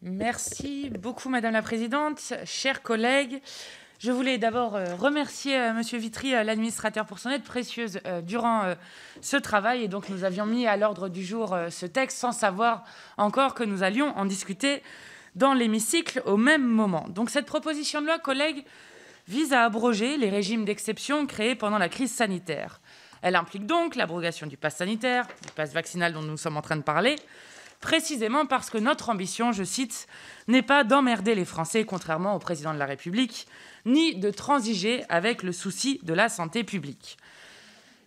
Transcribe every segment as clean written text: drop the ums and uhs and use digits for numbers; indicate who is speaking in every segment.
Speaker 1: Merci beaucoup, Madame la Présidente. Chers collègues, je voulais d'abord remercier Monsieur Vitry, l'administrateur, pour son aide précieuse durant ce travail. Et donc, nous avions mis à l'ordre du jour ce texte sans savoir encore que nous allions en discuter dans l'hémicycle au même moment. Donc, cette proposition de loi, collègues, vise à abroger les régimes d'exception créés pendant la crise sanitaire. Elle implique donc l'abrogation du pass sanitaire, du pass vaccinal dont nous sommes en train de parler, précisément parce que notre ambition, je cite, n'est pas d'emmerder les Français, contrairement au président de la République, ni de transiger avec le souci de la santé publique.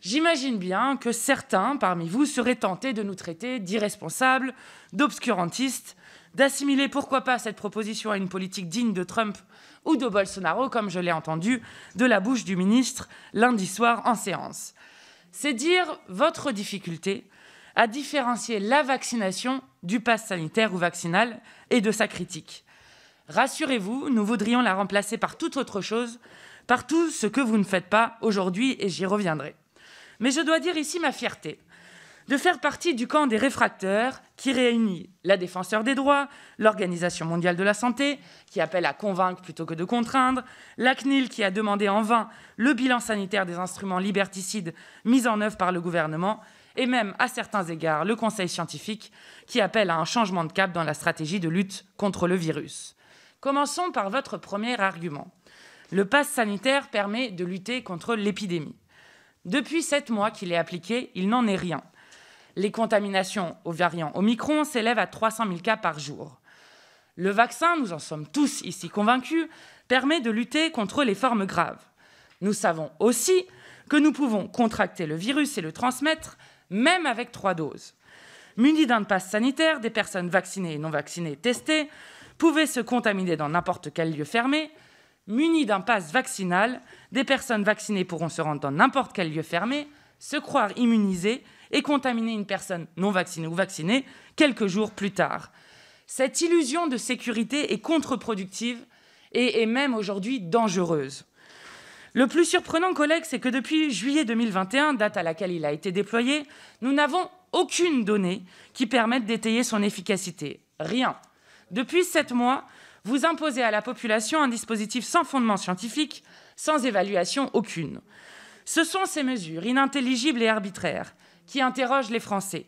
Speaker 1: J'imagine bien que certains parmi vous seraient tentés de nous traiter d'irresponsables, d'obscurantistes, d'assimiler pourquoi pas cette proposition à une politique digne de Trump ou de Bolsonaro, comme je l'ai entendu de la bouche du ministre lundi soir en séance. C'est dire votre difficulté à différencier la vaccination du pass sanitaire ou vaccinal et de sa critique. Rassurez-vous, nous voudrions la remplacer par toute autre chose, par tout ce que vous ne faites pas aujourd'hui, et j'y reviendrai. Mais je dois dire ici ma fierté de faire partie du camp des réfractaires qui réunit la Défenseure des droits, l'Organisation mondiale de la santé, qui appelle à convaincre plutôt que de contraindre, la CNIL qui a demandé en vain le bilan sanitaire des instruments liberticides mis en œuvre par le gouvernement, et même, à certains égards, le Conseil scientifique qui appelle à un changement de cap dans la stratégie de lutte contre le virus. Commençons par votre premier argument. Le pass sanitaire permet de lutter contre l'épidémie. Depuis 7 mois qu'il est appliqué, il n'en est rien. Les contaminations au variant Omicron s'élèvent à 300 000 cas par jour. Le vaccin, nous en sommes tous ici convaincus, permet de lutter contre les formes graves. Nous savons aussi que nous pouvons contracter le virus et le transmettre, même avec 3 doses. Munis d'un pass sanitaire, des personnes vaccinées et non vaccinées testées pouvaient se contaminer dans n'importe quel lieu fermé. Munis d'un pass vaccinal, des personnes vaccinées pourront se rendre dans n'importe quel lieu fermé, se croire immunisées et contaminer une personne non vaccinée ou vaccinée quelques jours plus tard. Cette illusion de sécurité est contre-productive et même aujourd'hui dangereuse. Le plus surprenant, collègues, c'est que depuis juillet 2021, date à laquelle il a été déployé, nous n'avons aucune donnée qui permette d'étayer son efficacité. Rien. Depuis 7 mois, vous imposez à la population un dispositif sans fondement scientifique, sans évaluation aucune. Ce sont ces mesures inintelligibles et arbitraires qui interrogent les Français.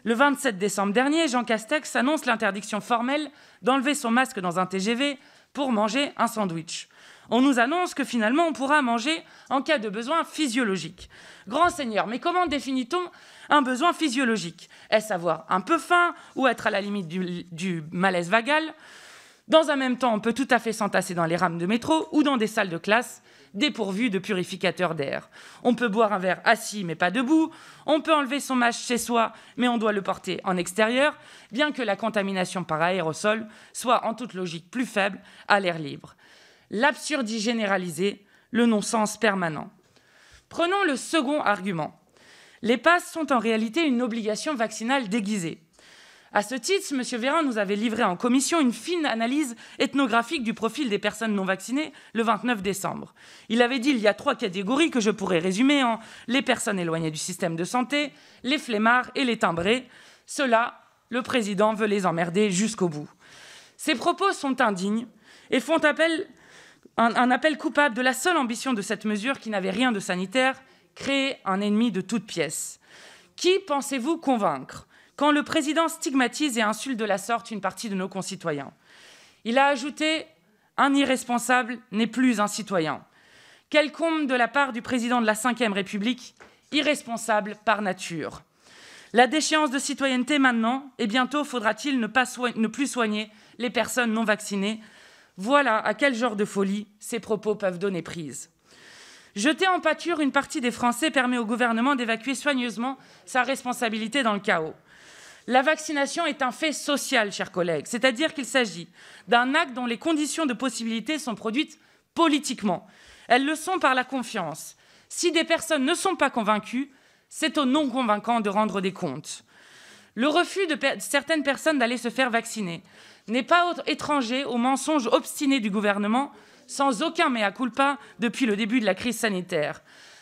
Speaker 1: Le 27 décembre dernier, Jean Castex annonce l'interdiction formelle d'enlever son masque dans un TGV pour manger un sandwich. On nous annonce que finalement on pourra manger en cas de besoin physiologique. Grand Seigneur, mais comment définit-on un besoin physiologique? Est-ce avoir un peu faim ou être à la limite du malaise vagal? Dans un même temps, on peut tout à fait s'entasser dans les rames de métro ou dans des salles de classe dépourvues de purificateurs d'air. On peut boire un verre assis mais pas debout. On peut enlever son masque chez soi mais on doit le porter en extérieur, bien que la contamination par aérosol soit en toute logique plus faible à l'air libre. L'absurdité généralisée, le non-sens permanent. Prenons le second argument. Les passes sont en réalité une obligation vaccinale déguisée. À ce titre, M. Véran nous avait livré en commission une fine analyse ethnographique du profil des personnes non vaccinées le 29 décembre. Il avait dit il y a 3 catégories que je pourrais résumer en les personnes éloignées du système de santé, les flemmards et les timbrés. Ceux-là, le président veut les emmerder jusqu'au bout. Ces propos sont indignes et font un appel coupable de la seule ambition de cette mesure qui n'avait rien de sanitaire, créer un ennemi de toute pièce. Qui pensez-vous convaincre quand le président stigmatise et insulte de la sorte une partie de nos concitoyens? Il a ajouté « un irresponsable n'est plus un citoyen ». Quel comble de la part du président de la Ve République, irresponsable par nature. La déchéance de citoyenneté maintenant, et bientôt faudra-t-il ne plus soigner les personnes non vaccinées. Voilà à quel genre de folie ces propos peuvent donner prise. Jeter en pâture une partie des Français permet au gouvernement d'évacuer soigneusement sa responsabilité dans le chaos. La vaccination est un fait social, chers collègues, c'est-à-dire qu'il s'agit d'un acte dont les conditions de possibilité sont produites politiquement. Elles le sont par la confiance. Si des personnes ne sont pas convaincues, c'est aux non-convaincants de rendre des comptes. Le refus de certaines personnes d'aller se faire vacciner n'est pas étranger aux mensonges obstinés du gouvernement, sans aucun mea culpa depuis le début de la crise sanitaire.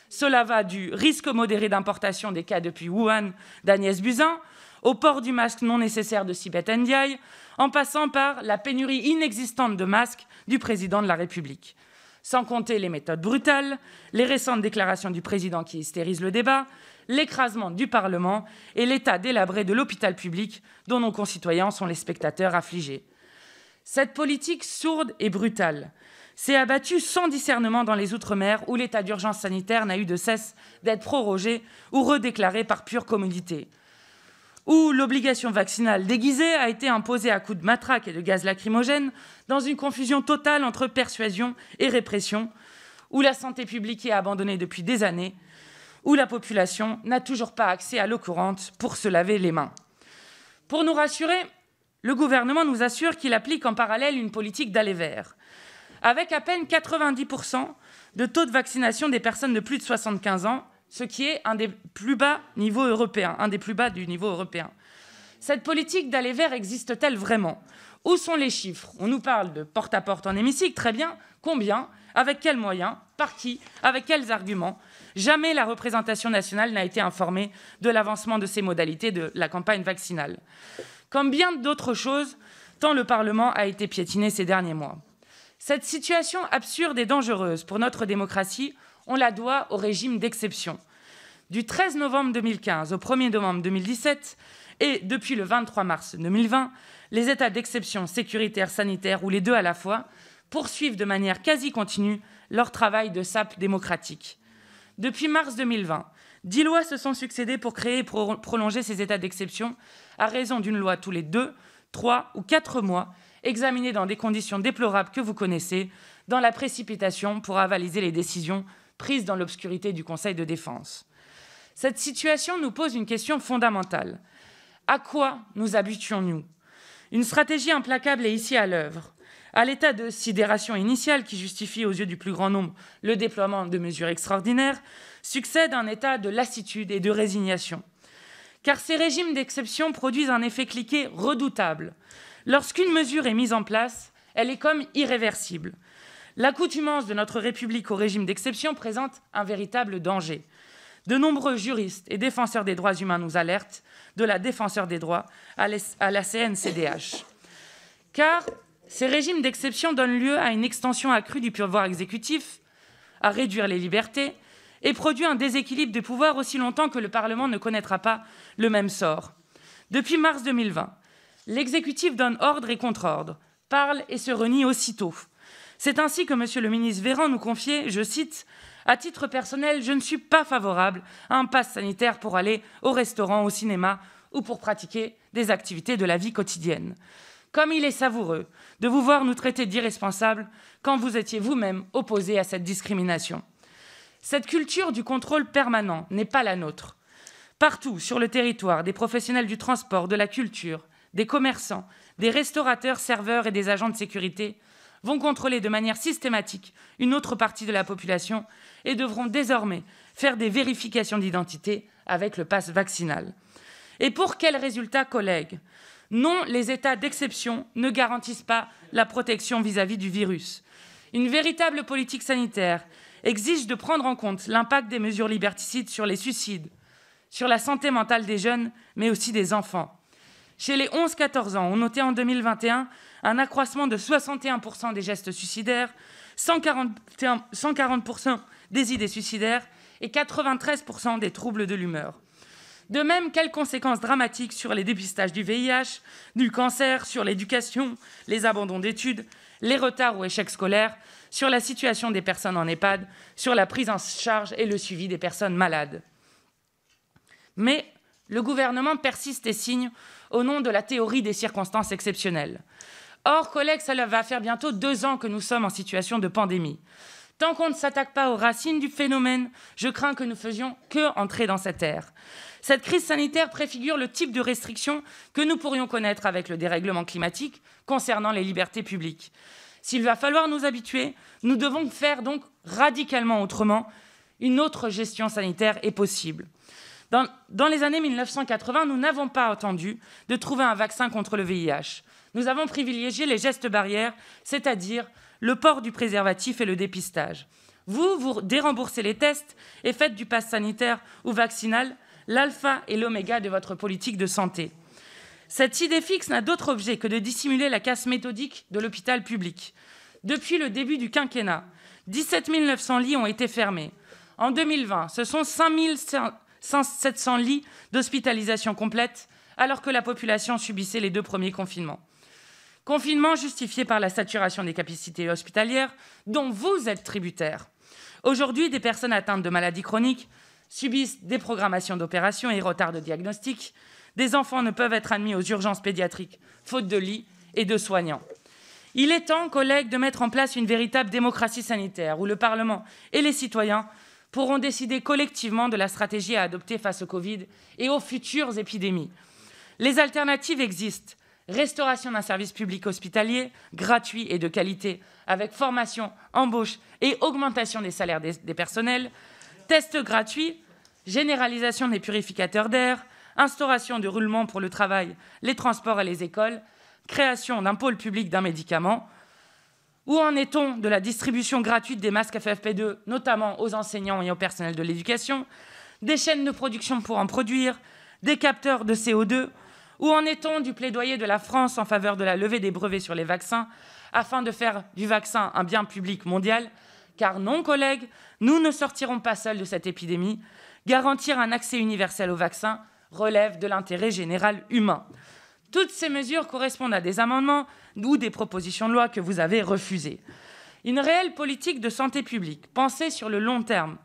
Speaker 1: Cela va du risque modéré d'importation des cas depuis Wuhan d'Agnès Buzyn, au port du masque non nécessaire de Sibeth Ndiaye, en passant par la pénurie inexistante de masques du président de la République. Sans compter les méthodes brutales, les récentes déclarations du président qui hystérisent le débat, l'écrasement du Parlement et l'état délabré de l'hôpital public dont nos concitoyens sont les spectateurs affligés. Cette politique sourde et brutale s'est abattue sans discernement dans les Outre-mer où l'état d'urgence sanitaire n'a eu de cesse d'être prorogé ou redéclaré par pure commodité, où l'obligation vaccinale déguisée a été imposée à coups de matraque et de gaz lacrymogène dans une confusion totale entre persuasion et répression, où la santé publique est abandonnée depuis des années, où la population n'a toujours pas accès à l'eau courante pour se laver les mains. Pour nous rassurer, le gouvernement nous assure qu'il applique en parallèle une politique d'aller vers, avec à peine 90% de taux de vaccination des personnes de plus de 75 ans, ce qui est un des plus bas niveaux européens, un des plus bas du niveau européen. Cette politique d'aller vers existe-t-elle vraiment? Où sont les chiffres? On nous parle de porte-à-porte en hémicycle, très bien. Combien? Avec quels moyens? Par qui? Avec quels arguments? Jamais la représentation nationale n'a été informée de l'avancement de ces modalités de la campagne vaccinale. Comme bien d'autres choses, tant le Parlement a été piétiné ces derniers mois. Cette situation absurde et dangereuse pour notre démocratie, on la doit au régime d'exception. Du 13 novembre 2015 au 1er novembre 2017 et depuis le 23 mars 2020, les états d'exception sécuritaire, sanitaire ou les deux à la fois poursuivent de manière quasi continue leur travail de sape démocratique. Depuis mars 2020, 10 lois se sont succédées pour créer et prolonger ces états d'exception à raison d'une loi tous les 2, 3 ou 4 mois, examinée dans des conditions déplorables que vous connaissez, dans la précipitation pour avaliser les décisions prises dans l'obscurité du Conseil de défense. Cette situation nous pose une question fondamentale. À quoi nous habituons-nous? Une stratégie implacable est ici à l'œuvre. À l'état de sidération initiale qui justifie aux yeux du plus grand nombre le déploiement de mesures extraordinaires, succède un état de lassitude et de résignation. Car ces régimes d'exception produisent un effet cliquet redoutable. Lorsqu'une mesure est mise en place, elle est comme irréversible. L'accoutumance de notre République au régime d'exception présente un véritable danger. De nombreux juristes et défenseurs des droits humains nous alertent, de la défenseur des droits à la CNCDH. Car ces régimes d'exception donnent lieu à une extension accrue du pouvoir exécutif, à réduire les libertés, et produit un déséquilibre de pouvoir aussi longtemps que le Parlement ne connaîtra pas le même sort. Depuis mars 2020, l'exécutif donne ordre et contre-ordre, parle et se renie aussitôt. C'est ainsi que M. le ministre Véran nous confiait, je cite, « À titre personnel, je ne suis pas favorable à un pass sanitaire pour aller au restaurant, au cinéma ou pour pratiquer des activités de la vie quotidienne. » Comme il est savoureux de vous voir nous traiter d'irresponsables quand vous étiez vous-même opposé à cette discrimination. Cette culture du contrôle permanent n'est pas la nôtre. Partout sur le territoire, des professionnels du transport, de la culture, des commerçants, des restaurateurs, serveurs et des agents de sécurité vont contrôler de manière systématique une autre partie de la population et devront désormais faire des vérifications d'identité avec le pass vaccinal. Et pour quels résultats, collègues? Non, les états d'exception ne garantissent pas la protection vis-à-vis du virus. Une véritable politique sanitaire exige de prendre en compte l'impact des mesures liberticides sur les suicides, sur la santé mentale des jeunes, mais aussi des enfants. Chez les 11-14 ans, on notait en 2021 un accroissement de 61% des gestes suicidaires, 140% des idées suicidaires et 93% des troubles de l'humeur. De même, quelles conséquences dramatiques sur les dépistages du VIH, du cancer, sur l'éducation, les abandons d'études, les retards ou échecs scolaires, sur la situation des personnes en EHPAD, sur la prise en charge et le suivi des personnes malades. Mais le gouvernement persiste et signe au nom de la théorie des circonstances exceptionnelles. Or, collègues, cela va faire bientôt 2 ans que nous sommes en situation de pandémie. Tant qu'on ne s'attaque pas aux racines du phénomène, je crains que nous faisions que entrer dans cette ère. Cette crise sanitaire préfigure le type de restrictions que nous pourrions connaître avec le dérèglement climatique concernant les libertés publiques. S'il va falloir nous habituer, nous devons faire donc radicalement autrement. Une autre gestion sanitaire est possible. Dans les années 1980, nous n'avons pas attendu de trouver un vaccin contre le VIH. Nous avons privilégié les gestes barrières, c'est-à-dire le port du préservatif et le dépistage. Vous déremboursez les tests et faites du pass sanitaire ou vaccinal l'alpha et l'oméga de votre politique de santé. Cette idée fixe n'a d'autre objet que de dissimuler la casse méthodique de l'hôpital public. Depuis le début du quinquennat, 17 900 lits ont été fermés. En 2020, ce sont 5 700 lits d'hospitalisation complète, alors que la population subissait les 2 premiers confinements. Confinement justifié par la saturation des capacités hospitalières, dont vous êtes tributaires. Aujourd'hui, des personnes atteintes de maladies chroniques subissent des programmations d'opérations et retards de diagnostic. Des enfants ne peuvent être admis aux urgences pédiatriques, faute de lits et de soignants. Il est temps, collègues, de mettre en place une véritable démocratie sanitaire où le Parlement et les citoyens pourront décider collectivement de la stratégie à adopter face au Covid et aux futures épidémies. Les alternatives existent. Restauration d'un service public hospitalier, gratuit et de qualité, avec formation, embauche et augmentation des salaires des personnels, tests gratuits, généralisation des purificateurs d'air, instauration de roulements pour le travail, les transports et les écoles, création d'un pôle public d'un médicament. Où en est-on de la distribution gratuite des masques FFP2, notamment aux enseignants et au personnel de l'éducation, des chaînes de production pour en produire, des capteurs de CO2? Où en est-on du plaidoyer de la France en faveur de la levée des brevets sur les vaccins, afin de faire du vaccin un bien public mondial? Car non, collègues, nous ne sortirons pas seuls de cette épidémie. Garantir un accès universel aux vaccins relève de l'intérêt général humain. Toutes ces mesures correspondent à des amendements ou des propositions de loi que vous avez refusées. Une réelle politique de santé publique, pensée sur le long terme,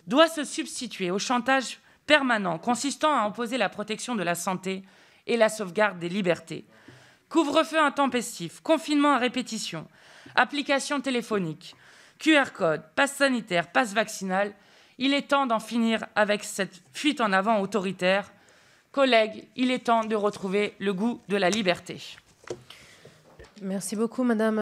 Speaker 1: doit se substituer au chantage permanent consistant à imposer la protection de la santé et la sauvegarde des libertés. Couvre-feu intempestif, confinement à répétition, application téléphonique, QR code, passe sanitaire, passe vaccinal, il est temps d'en finir avec cette fuite en avant autoritaire. Collègues, il est temps de retrouver le goût de la liberté.
Speaker 2: Merci beaucoup, Madame.